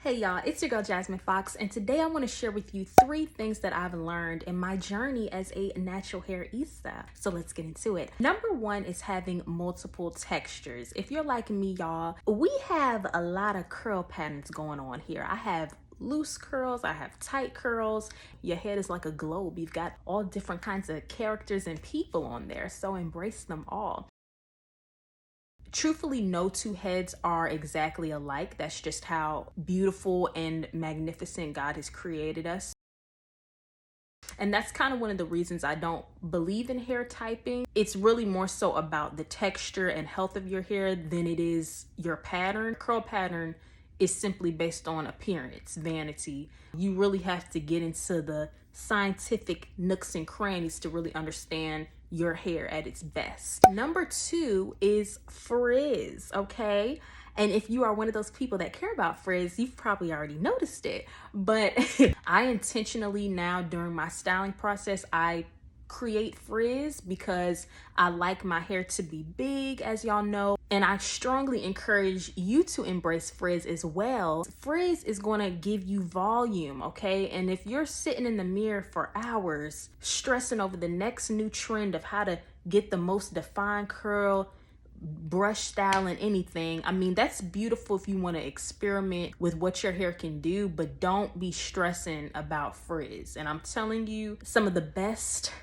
Hey y'all, it's your girl Jasmine Fox, and today I want to share with you 3 things that I've learned in my journey as a natural hairista. So let's get into it. Number 1 is having multiple textures. If you're like me, y'all, we have a lot of curl patterns going on here. I have loose curls, I have tight curls. Your head is like a globe. You've got all different kinds of characters and people on there, so embrace them all. Truthfully, no 2 heads are exactly alike. That's just how beautiful and magnificent God has created us. And that's kind of one of the reasons I don't believe in hair typing. It's really more so about the texture and health of your hair than it is your pattern. Curl pattern is simply based on appearance, vanity. You really have to get into the scientific nooks and crannies to really understand your hair at its best. Number 2 is frizz, okay? And if you are one of those people that care about frizz, you've probably already noticed it. But I intentionally now, during my styling process, I create frizz because I like my hair to be big, as y'all know, and I strongly encourage you to embrace frizz as well. Frizz is going to give you volume, okay? And if you're sitting in the mirror for hours stressing over the next new trend of how to get the most defined curl, brush style, and anything, I mean, that's beautiful if you want to experiment with what your hair can do, but don't be stressing about frizz. And I'm telling you, some of the best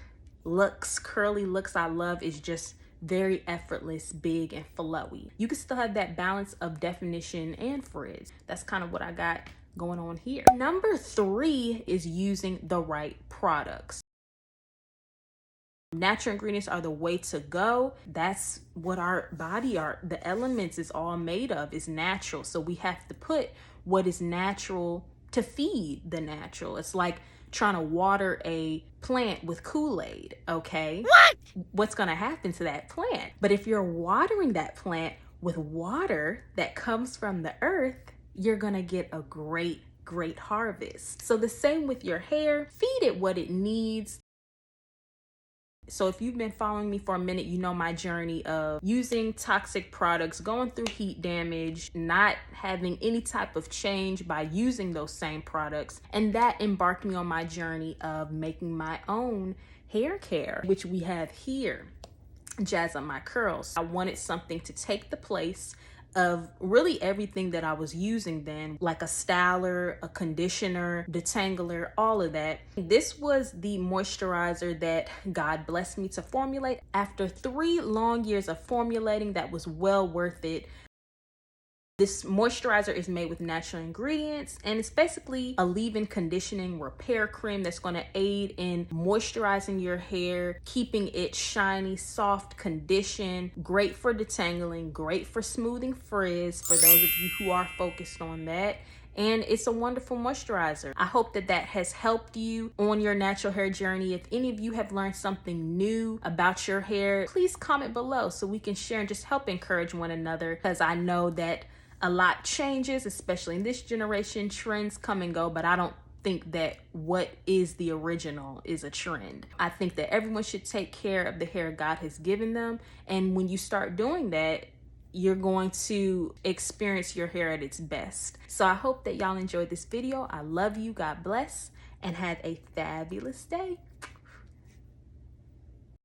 looks, curly looks I love is just very effortless, big, and flowy. You can still have that balance of definition and frizz. That's kind of what I got going on here. Number 3 is using the right products. Natural ingredients are the way to go. That's what our body are. The elements is all made of, is natural. So we have to put what is natural to feed the natural. It's like trying to water a plant with Kool-Aid, okay? What's gonna happen to that plant? But if you're watering that plant with water that comes from the earth, you're gonna get a great harvest. So the same with your hair. Feed it what it needs. So if you've been following me for a minute, you know my journey of using toxic products, going through heat damage, not having any type of change by using those same products. And that embarked me on my journey of making my own hair care, which we have here, Jazz Up My Curlz. I wanted something to take the place of really everything that I was using then, like a styler, a conditioner, detangler, all of that. This was the moisturizer that God blessed me to formulate. After 3 long years of formulating, that was well worth it. This moisturizer is made with natural ingredients, and it's basically a leave-in conditioning repair cream that's going to aid in moisturizing your hair, keeping it shiny, soft, conditioned, great for detangling, great for smoothing frizz for those of you who are focused on that. And it's a wonderful moisturizer. I hope that that has helped you on your natural hair journey. If any of you have learned something new about your hair, please comment below so we can share and just help encourage one another, because I know that a lot changes, especially in this generation. Trends come and go, but I don't think that what is the original is a trend. I think that everyone should take care of the hair God has given them. And when you start doing that, you're going to experience your hair at its best. So I hope that y'all enjoyed this video. I love you. God bless, and have a fabulous day.